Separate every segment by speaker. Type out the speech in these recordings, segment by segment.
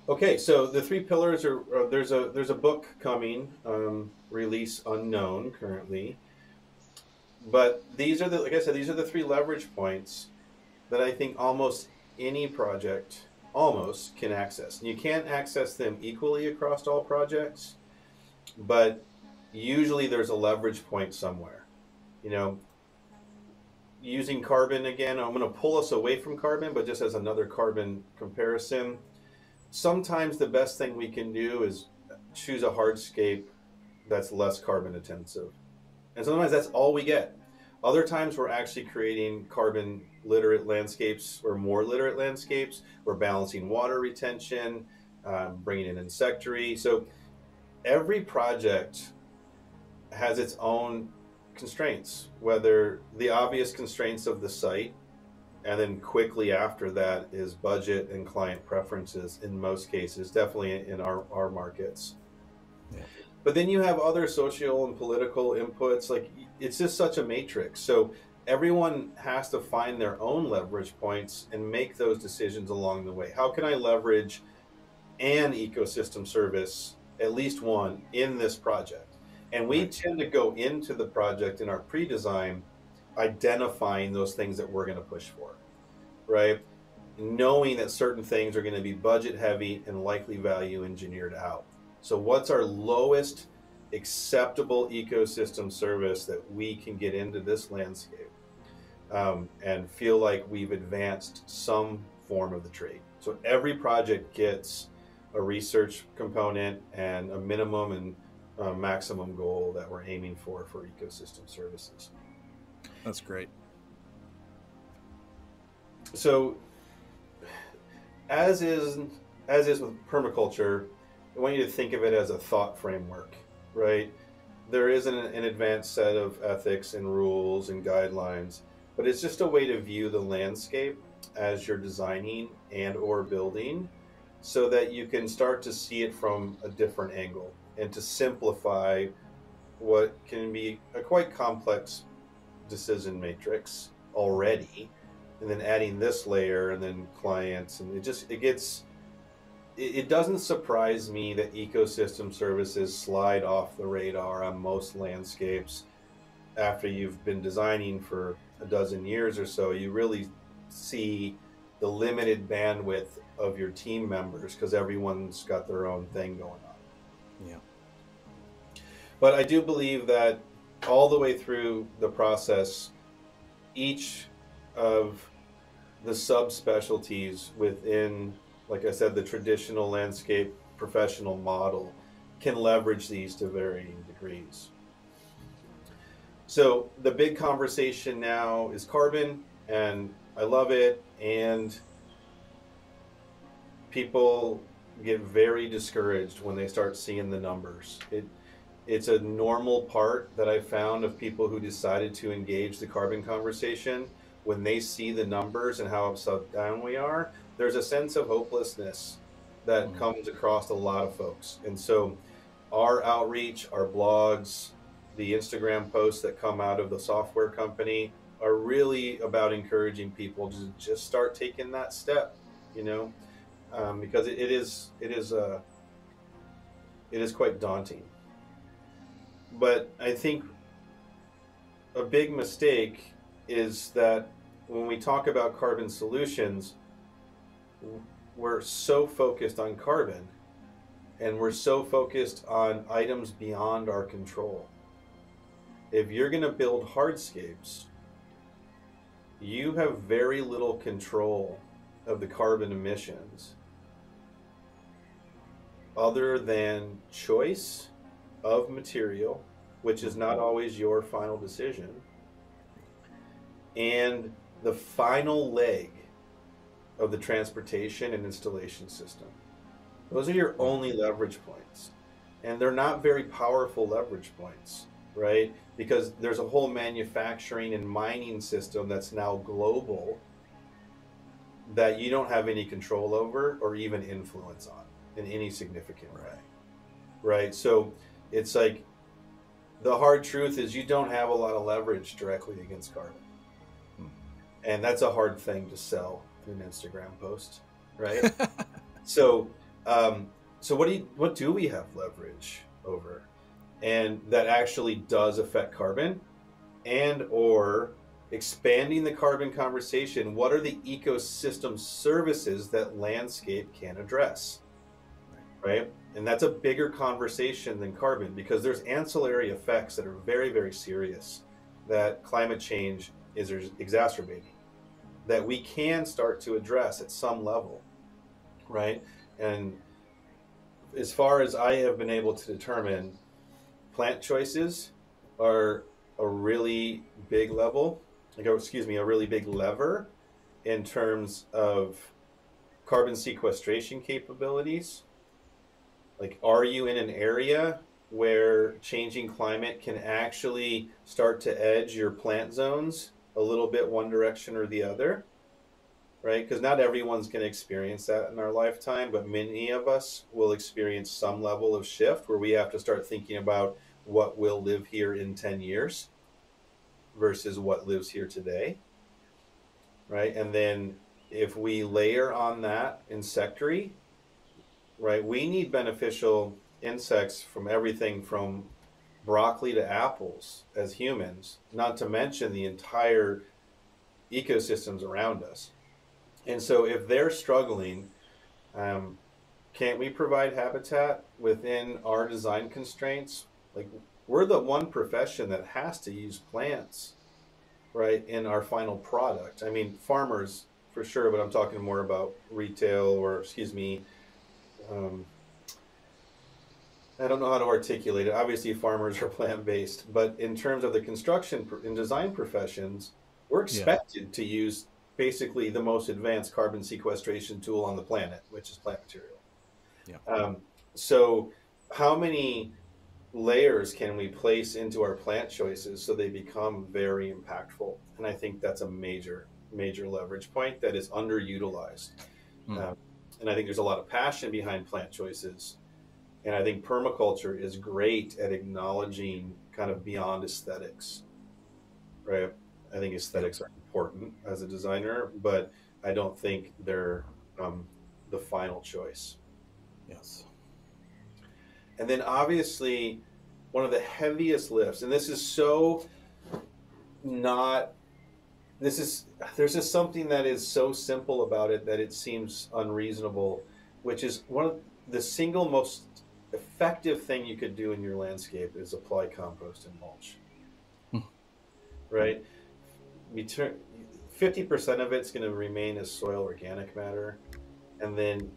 Speaker 1: Okay, so the three pillars are, there's a book coming, release unknown currently, but these are the, like I said, these are the three leverage points that I think almost any project almost can access. And you can't access them equally across all projects, but usually there's a leverage point somewhere. You know, using carbon again, I'm going to pull us away from carbon, but just as another carbon comparison, sometimes the best thing we can do is choose a hardscape that's less carbon intensive. And sometimes that's all we get. Other times we're actually creating carbon literate landscapes or more literate landscapes. We're balancing water retention, bringing in insectary. So every project has its own constraints, whether the obvious constraints of the site, and then quickly after that is budget and client preferences in most cases, definitely in our markets.
Speaker 2: Yeah.
Speaker 1: But then you have other social and political inputs. Like it's just such a matrix. So everyone has to find their own leverage points and make those decisions along the way. How can I leverage an ecosystem service, at least one, in this project? And we
Speaker 2: Right.
Speaker 1: tend to go into the project in our pre-design identifying those things that we're going to push for, right? Knowing that certain things are going to be budget heavy and likely value engineered out. So what's our lowest acceptable ecosystem service that we can get into this landscape, and feel like we've advanced some form of the trade? So every project gets a research component and a minimum and maximum goal that we're aiming for ecosystem services.
Speaker 2: That's great.
Speaker 1: So as is with permaculture, I want you to think of it as a thought framework, right? There isn't an advanced set of ethics and rules and guidelines, but it's just a way to view the landscape as you're designing and or building, so that you can start to see it from a different angle and to simplify what can be a quite complex decision matrix already, and then adding this layer and then clients, and it doesn't surprise me that ecosystem services slide off the radar on most landscapes after you've been designing for a dozen years or so. You really see the limited bandwidth of your team members because everyone's got their own thing going on.
Speaker 2: Yeah.
Speaker 1: But I do believe that all the way through the process, each of the subspecialties within, like I said, the traditional landscape professional model can leverage these to varying degrees. So the big conversation now is carbon, and I love it, and people get very discouraged when they start seeing the numbers. It's a normal part that I found of people who decided to engage the carbon conversation. When they see the numbers and how upside down we are, there's a sense of hopelessness that comes across a lot of folks. And so our outreach, our blogs, the Instagram posts that come out of the software company are really about encouraging people to just start taking that step, because it is quite daunting. But I think a big mistake is that when we talk about carbon solutions, we're so focused on carbon and we're so focused on items beyond our control. If you're going to build hardscapes, you have very little control of the carbon emissions other than choice of material, which is not always your final decision, and the final leg of the transportation and installation system. Those are your only leverage points. And they're not very powerful leverage points, right? Because there's a whole manufacturing and mining system that's now global that you don't have any control over or even influence on in any significant way, right? So it's like the hard truth is you don't have a lot of leverage directly against carbon. And that's a hard thing to sell in an Instagram post, right? So So what do we have leverage over, and that actually does affect carbon, and or expanding the carbon conversation? What are the ecosystem services that landscape can address, right? And that's a bigger conversation than carbon, because there's ancillary effects that are very, very serious that climate change is exacerbating, that we can start to address at some level, right? And as far as I have been able to determine, plant choices are a really big level, a really big lever in terms of carbon sequestration capabilities. Like, are you in an area where changing climate can actually start to edge your plant zones a little bit one direction or the other, right? Because not everyone's going to experience that in our lifetime, but many of us will experience some level of shift where we have to start thinking about what will live here in 10 years versus what lives here today, right? And then if we layer on that insectary, right, we need beneficial insects from everything from broccoli to apples as humans, not to mention the entire ecosystems around us. And so if they're struggling, um, can't we provide habitat within our design constraints? Like, we're the one profession that has to use plants, right, in our final product. I mean, farmers for sure, but I'm talking more about retail, or excuse me, um, I don't know how to articulate it. Obviously, farmers are plant-based, but in terms of the construction and design professions, we're
Speaker 2: Yeah.
Speaker 1: expected to use basically the most advanced carbon sequestration tool on the planet, which is plant material.
Speaker 2: Yeah.
Speaker 1: Um, so, how many layers can we place into our plant choices so they become very impactful? And I think that's a major, major leverage point that is underutilized.
Speaker 2: Mm.
Speaker 1: And I think there's a lot of passion behind plant choices. And I think permaculture is great at acknowledging kind of beyond aesthetics, right? I think
Speaker 2: Yeah.
Speaker 1: aesthetics are important as a designer, but I don't think they're um, the final choice.
Speaker 2: Yes.
Speaker 1: And then obviously, one of the heaviest lifts, and this is so not, this is, there's just something that is so simple about it that it seems unreasonable, which is one of the single most effective thing you could do in your landscape is apply compost and mulch,
Speaker 2: Mm.
Speaker 1: right? We turn 50% of it's going to remain as soil organic matter, and then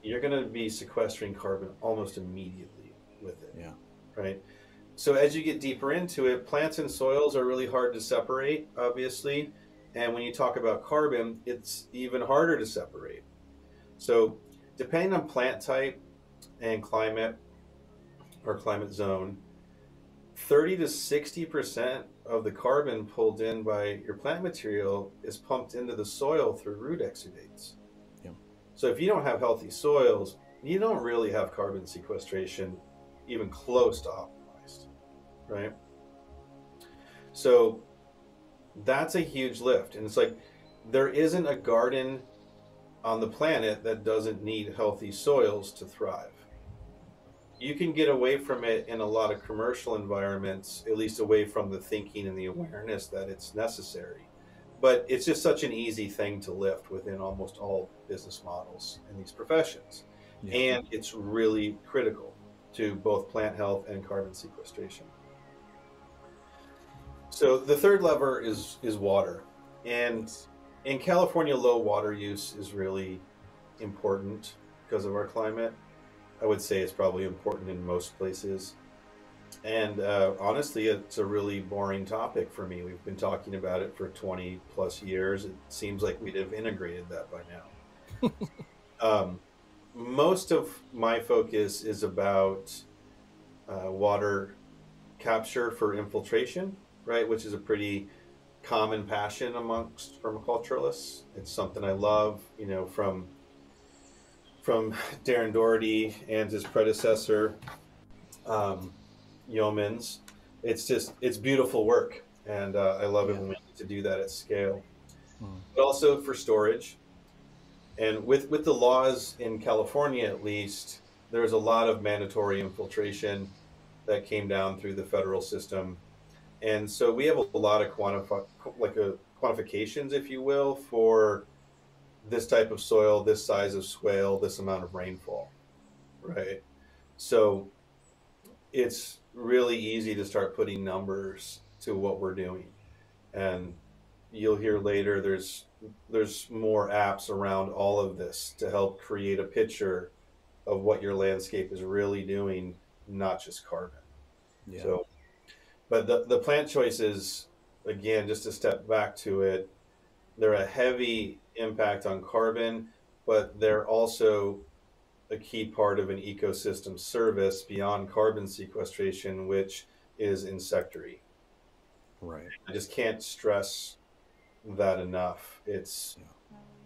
Speaker 1: you're going to be sequestering carbon almost immediately with it,
Speaker 2: Yeah.
Speaker 1: right? So as you get deeper into it, plants and soils are really hard to separate, obviously. And when you talk about carbon, it's even harder to separate. So depending on plant type and climate or climate zone, 30 to 60% of the carbon pulled in by your plant material is pumped into the soil through root exudates.
Speaker 2: Yeah.
Speaker 1: So if you don't have healthy soils, you don't really have carbon sequestration even close to optimized, right? So that's a huge lift. And it's like, there isn't a garden on the planet that doesn't need healthy soils to thrive. You can get away from it in a lot of commercial environments, at least away from the thinking and the awareness that it's necessary. But it's just such an easy thing to lift within almost all business models in these professions.
Speaker 2: Yeah.
Speaker 1: And it's really critical to both plant health and carbon sequestration. So the third lever is water. And
Speaker 2: Yes.
Speaker 1: in California, low water use is really important because of our climate. I would say it's probably important in most places. And honestly, it's a really boring topic for me. We've been talking about it for 20 plus years. It seems like we'd have integrated that by now. Most of my focus is about water capture for infiltration, right? Which is a pretty common passion amongst permaculturalists. It's something I love, from Darren Doherty and his predecessor, um, Yeomans. It's beautiful work, and I love it
Speaker 2: Yeah.
Speaker 1: when we get to do that at scale.
Speaker 2: Mm.
Speaker 1: But also for storage And with the laws in California, at least, there's a lot of mandatory infiltration that came down through the federal system. And so we have a lot of quantifications, if you will, for this type of soil, this size of swale, this amount of rainfall, right? So it's really easy to start putting numbers to what we're doing. And you'll hear later there's more apps around all of this to help create a picture of what your landscape is really doing, not just carbon.
Speaker 2: Yeah.
Speaker 1: So, but the plant choices, again, just to step back to it, they're a heavy impact on carbon, but they're also a key part of an ecosystem service beyond carbon sequestration, which is insectary.
Speaker 2: Right.
Speaker 1: I just can't stress that enough.
Speaker 2: Yeah.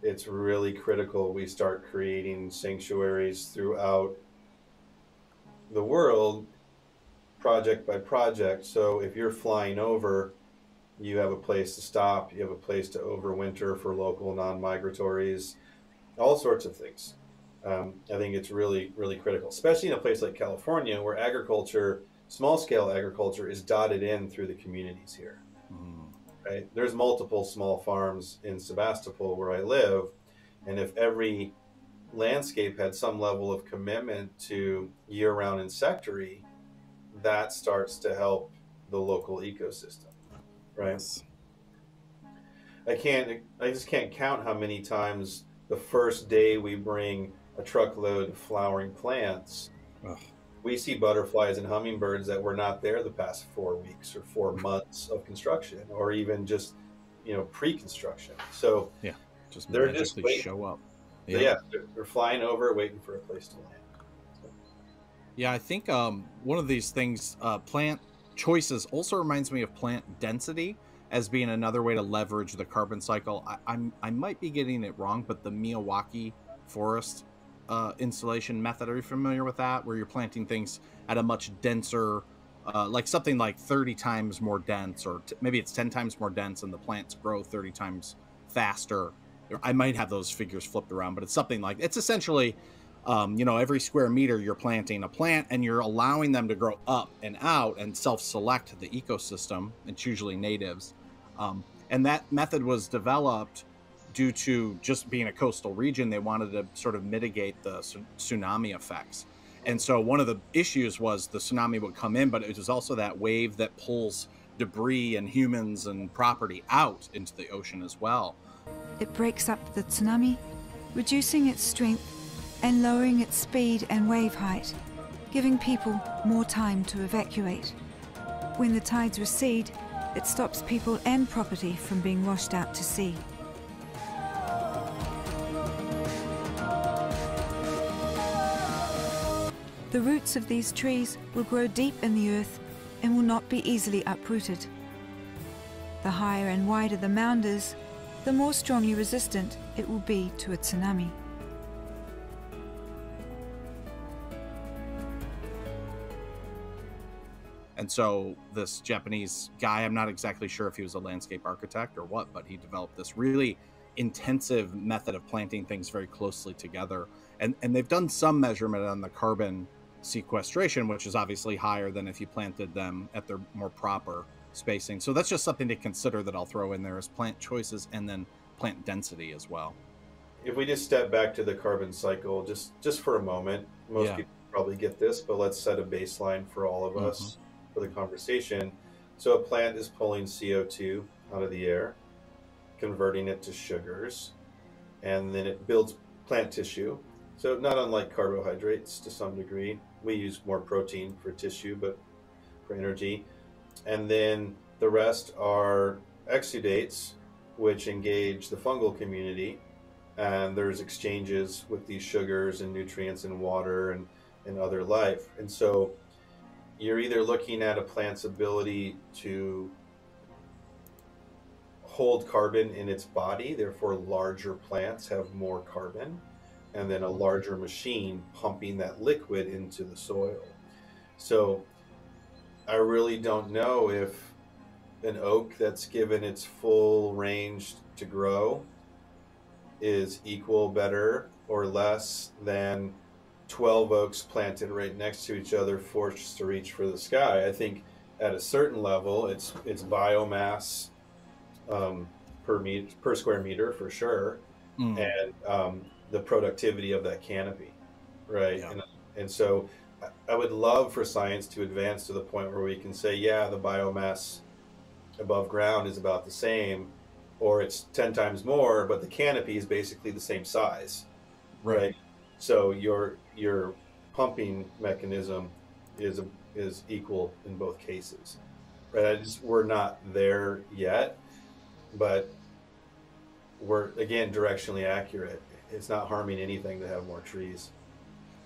Speaker 1: It's really critical we start creating sanctuaries throughout the world, project by project. So if you're flying over, you have a place to stop, you have a place to overwinter for local non-migratories, all sorts of things. I think it's really, really critical, especially in a place like California where agriculture, small scale agriculture, is dotted in through the communities here.
Speaker 2: Mm.
Speaker 1: Right? There's multiple small farms in Sebastopol where I live, and if every landscape had some level of commitment to year-round insectary, that starts to help the local ecosystem, right?
Speaker 2: Yes.
Speaker 1: I just can't count how many times the first day we bring a truckload of flowering plants,
Speaker 2: Ugh.
Speaker 1: we see butterflies and hummingbirds that were not there the past 4 weeks or 4 months of construction, or even just pre-construction. So
Speaker 2: Yeah. Just
Speaker 1: they're just
Speaker 2: magically
Speaker 1: waiting.
Speaker 2: show up.
Speaker 1: So
Speaker 2: Yeah.
Speaker 1: yeah, they're flying over, waiting for a place to land. So,
Speaker 2: Yeah, I think one of these things, plant choices, also reminds me of plant density as being another way to leverage the carbon cycle. I might be getting it wrong, but the Miyawaki forest installation method, are you familiar with that? Where you're planting things at a much denser, like something like 30 times more dense, or maybe it's 10 times more dense, and the plants grow 30 times faster. I might have those figures flipped around, but it's something like, it's essentially every square meter you're planting a plant, and you're allowing them to grow up and out and self-select the ecosystem. It's usually natives. And that method was developed due to just being a coastal region. They wanted to sort of mitigate the tsunami effects. And so one of the issues was the tsunami would come in, but it was also that wave that pulls debris and humans and property out into the ocean as well.
Speaker 3: It breaks up the tsunami, reducing its strength and lowering its speed and wave height, giving people more time to evacuate. When the tides recede, it stops people and property from being washed out to sea. The roots of these trees will grow deep in the earth and will not be easily uprooted. The higher and wider the mound is, the more strongly resistant it will be to a tsunami.
Speaker 2: And so this Japanese guy, I'm not exactly sure if he was a landscape architect or what, but he developed this really intensive method of planting things very closely together. And they've done some measurement on the carbon sequestration, which is obviously higher than if you planted them at their more proper spacing. So that's just something to consider that I'll throw in there, as plant choices and then plant density as well.
Speaker 1: if we just step back to the carbon cycle, just for a moment, most people probably get this, but let's set a baseline for all of us for the conversation. So a plant is pulling CO2 out of the air, converting it to sugars, and then it builds plant tissue. So not unlike carbohydrates to some degree, we use more protein for tissue, but for energy. And then the rest are exudates, which engage the fungal community. And there's exchanges with these sugars and nutrients in water and other life. And so you're either looking at a plant's ability to hold carbon in its body, therefore larger plants have more carbon, and then a larger machine pumping that liquid into the soil. So I really don't know if an oak that's given its full range to grow is equal, better, or less than 12 oaks planted right next to each other, forced to reach for the sky. I think at a certain level, it's biomass per square meter for sure,
Speaker 2: Mm,
Speaker 1: and the productivity of that canopy, right?
Speaker 2: yeah.
Speaker 1: And so I would love for science to advance to the point where we can say, yeah, the biomass above ground is about the same, or it's 10 times more, but the canopy is basically the same size,
Speaker 2: Right.
Speaker 1: right? So your pumping mechanism is is equal in both cases, right? We're not there yet, but we're again directionally accurate. It's not harming anything to have more trees.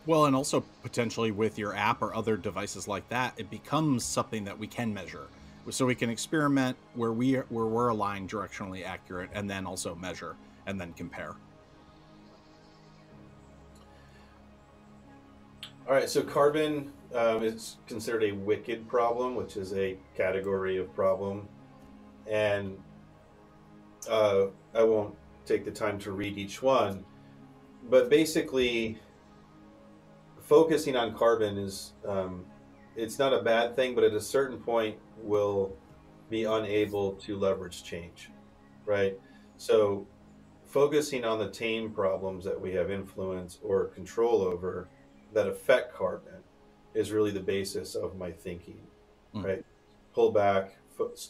Speaker 2: Well, and also potentially with your app or other devices like that, it becomes something that we can measure. So we can experiment where we're aligned directionally accurate, and then also measure and then compare.
Speaker 1: All right, so carbon is considered a wicked problem, which is a category of problem, and I won't take the time to read each one, but basically, focusing on carbon is it's not a bad thing, but at a certain point will be unable to leverage change, right? So focusing on the tame problems that we have influence or control over that affect carbon is really the basis of my thinking,
Speaker 2: Mm.
Speaker 1: right? Pull back,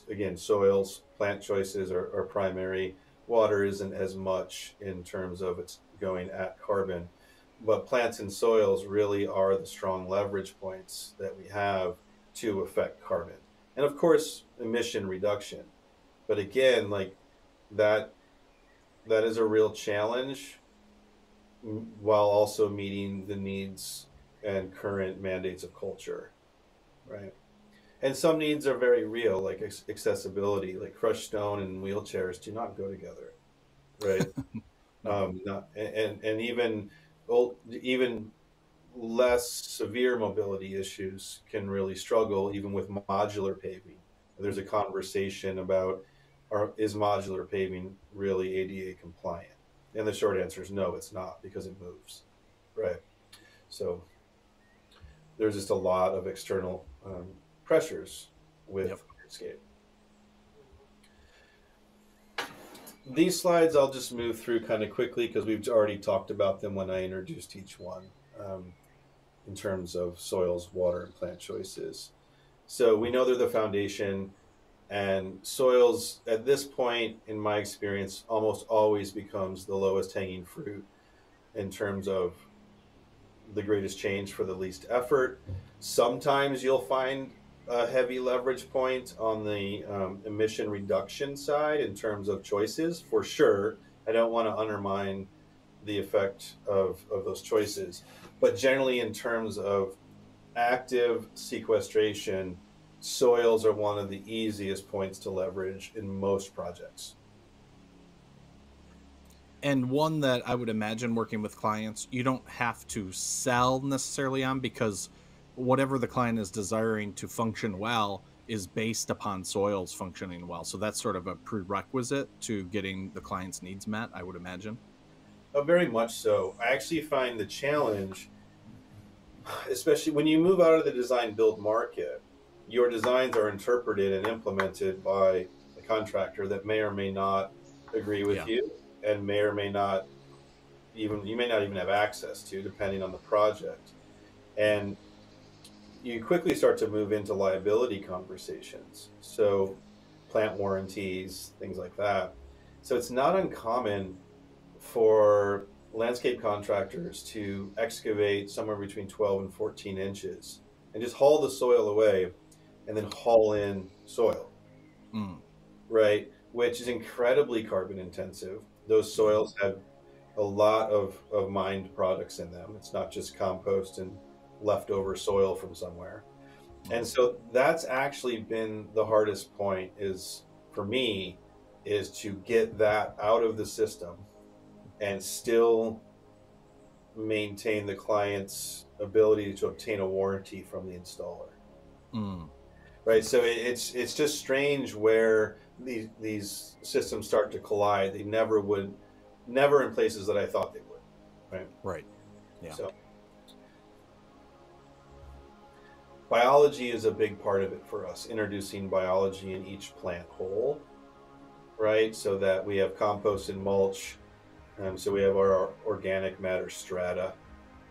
Speaker 1: again, soils, plant choices are primary. Water isn't as much in terms of it's going at carbon, but plants and soils really are the strong leverage points that we have to affect carbon. And of course, emission reduction. But again, like that that is a real challenge while also meeting the needs and current mandates of culture, right? And some needs are very real, like accessibility, like crushed stone and wheelchairs do not go together, right?
Speaker 2: No.
Speaker 1: Not, and even even less severe mobility issues can really struggle even with modular paving. There's a conversation about is modular paving really ADA compliant? And the short answer is no, it's not because it moves, right? So there's just a lot of external pressures
Speaker 2: Yep.
Speaker 1: with landscape. These slides I'll just move through kind of quickly because we've already talked about them when I introduced each one in terms of soils, water, and plant choices. So we know they're the foundation, and soils at this point, in my experience, almost always becomes the lowest hanging fruit in terms of the greatest change for the least effort. Sometimes you'll find a heavy leverage point on the emission reduction side in terms of choices, for sure. I don't want to undermine the effect of those choices. But generally, in terms of active sequestration, soils are one of the easiest points to leverage in most projects.
Speaker 2: And one that I would imagine working with clients, you don't have to sell necessarily on, because whatever the client is desiring to function well is based upon soils functioning well. So that's sort of a prerequisite to getting the client's needs met, I would imagine.
Speaker 1: Very much so. I actually find the challenge, especially when you move out of the design build market, your designs are interpreted and implemented by a contractor that may or may not agree with
Speaker 2: Yeah.
Speaker 1: you and may or may not even you may not even have access to depending on the project. And you quickly start to move into liability conversations. So plant warranties, things like that. So it's not uncommon for landscape contractors to excavate somewhere between 12 and 14 inches and just haul the soil away and then haul in soil,
Speaker 2: Mm,
Speaker 1: right? Which is incredibly carbon intensive. Those
Speaker 2: yeah.
Speaker 1: soils have a lot of mined products in them. It's not just compost and leftover soil from somewhere. And
Speaker 2: Mm.
Speaker 1: so that's actually been the hardest point is for me is to get that out of the system and still maintain the client's ability to obtain a warranty from the installer,
Speaker 2: Mm.
Speaker 1: right? So it's just strange where these systems start to collide. They never would never in places that I thought they would. Right.
Speaker 2: Right. Yeah.
Speaker 1: So biology is a big part of it for us, introducing biology in each plant whole, right? So that we have compost and mulch. So we have our organic matter strata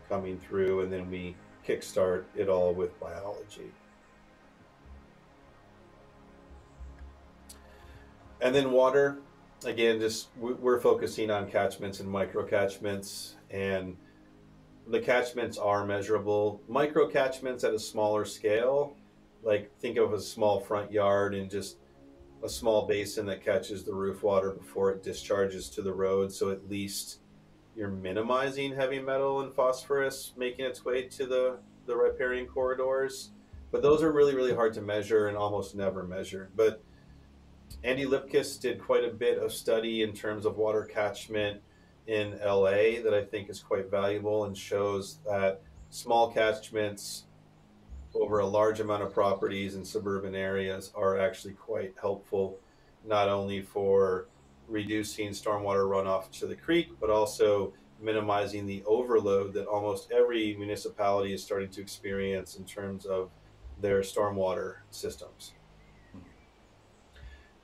Speaker 1: coming through, and then we kickstart it all with biology. And then water, again, just we're focusing on catchments and micro catchments, and the catchments are measurable. Micro catchments at a smaller scale, like think of a small front yard and just a small basin that catches the roof water before it discharges to the road. So at least you're minimizing heavy metal and phosphorus making its way to the riparian corridors. But those are really, really hard to measure and almost never measured. But Andy Lipkiss did quite a bit of study in terms of water catchment in LA that I think is quite valuable and shows that small catchments over a large amount of properties in suburban areas are actually quite helpful, not only for reducing stormwater runoff to the creek, but also minimizing the overload that almost every municipality is starting to experience in terms of their stormwater systems.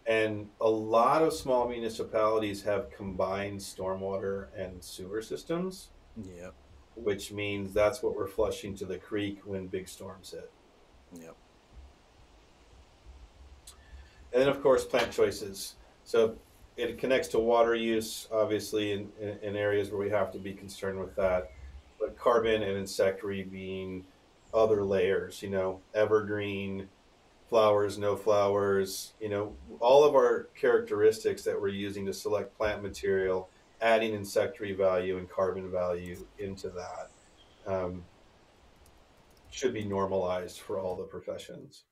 Speaker 1: And a lot of small municipalities have combined stormwater and sewer systems,
Speaker 2: Yep.
Speaker 1: which means that's what we're flushing to the creek when big storms hit.
Speaker 2: Yep.
Speaker 1: And then, of course, plant choices. So it connects to water use, obviously, in areas where we have to be concerned with that. But carbon and insectary being other layers, evergreen, flowers, no flowers, all of our characteristics that we're using to select plant material, adding insectary value and carbon value into that should be normalized for all the professions.